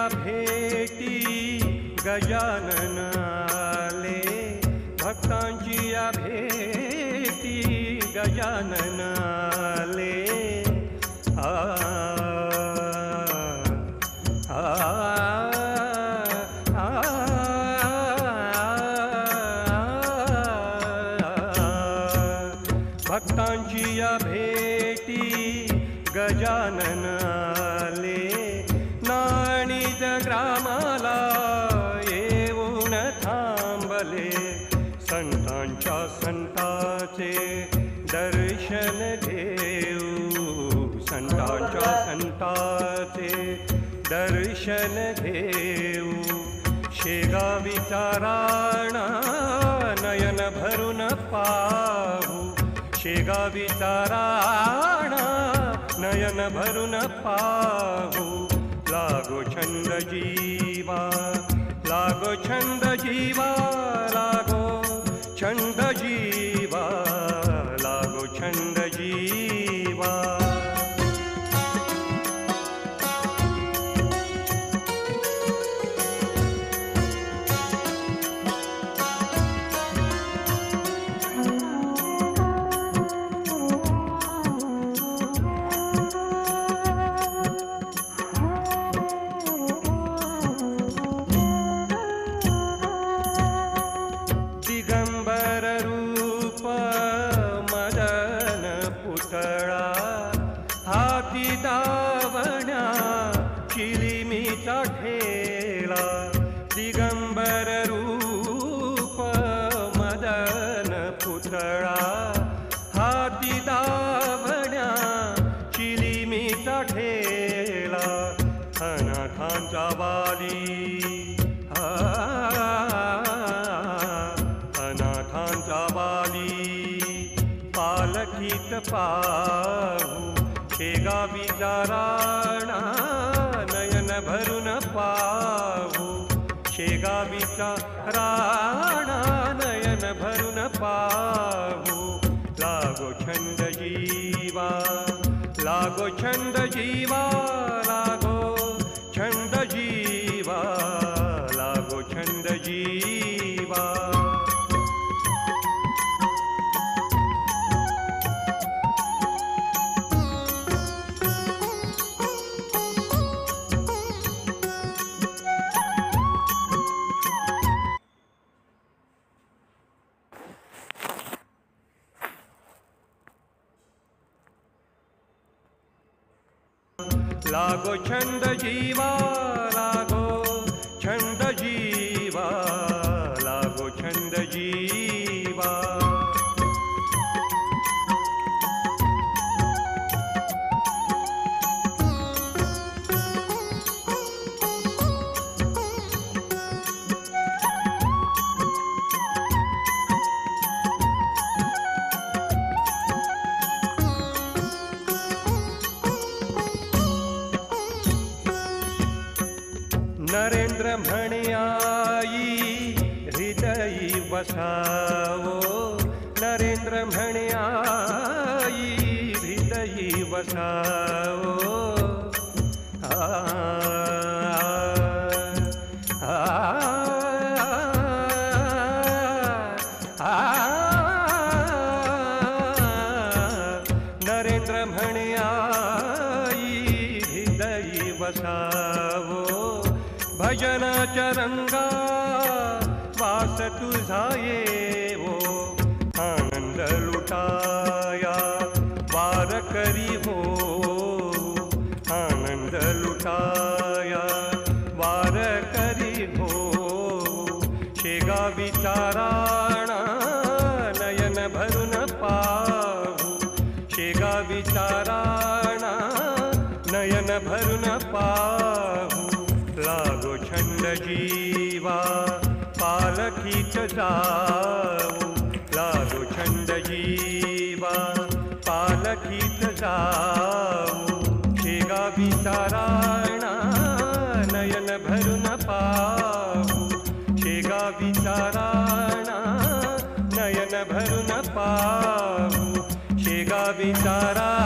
या भेटी गजानन आले, भक्तांची या भेटी गजानन आले. भक्तांची या भेटी गजानन आले, नाणीज ग्रामाला येऊन थांबले. संतांच्या संताचे दर्शन घेऊ, संतांच्या संताचे दर्शन घेऊ. शेगावीचा राणा नयन भरून पाहू, शेगावीचा राणा नयन भरून पाहू. लागो छंद जीवा, लागो छंद जीवा, लागो छंद जीवा, लागो छंद जीवा. दिगंबर रूप मदन पुतळा, हाती दावण्या चिलिमीचा ठेला. दिगंबर रूप मदन पुतळा, हाती दावण्या चिलिमीचा ठेला. अनाथांचा वाली, अनाथांचा वाली पालखीत पाहू. शेगावीचा राणा नयन भरून पाहू, शेगावीचा राणा नयन भरून पाहू. लागो छंद जीवा, लागो छंद जीवा, लागो छंद जीवा, लागो छंद जीवा. लागो छंद जीवा, लागो छंद जीवा, लागो छंद जीवा. नरेंद्र म्हणे आई हृदयी वसावो, नरेंद्र म्हणे आई हृदयी वसावो. नरेंद्र म्हणे आई हृदयी वसावो. भजनाच्या रंगा वास तुझा येवो, आनंद लुटाया वारकरी हो, आनंद लुटाया वारकरी हो. शेगावीचा राणा नयन भरून पाहू, शेगावीचा राणा नयन भरून पाहू. लागो छंद जीवा, पालखीत जाऊ, लागो छंद जीवा, पालखीत जाऊ. शेगावीचा राणा नयन भरून पाहू, शेगावीचा राणा नयन भरून पाहू. शेगावीचा राणा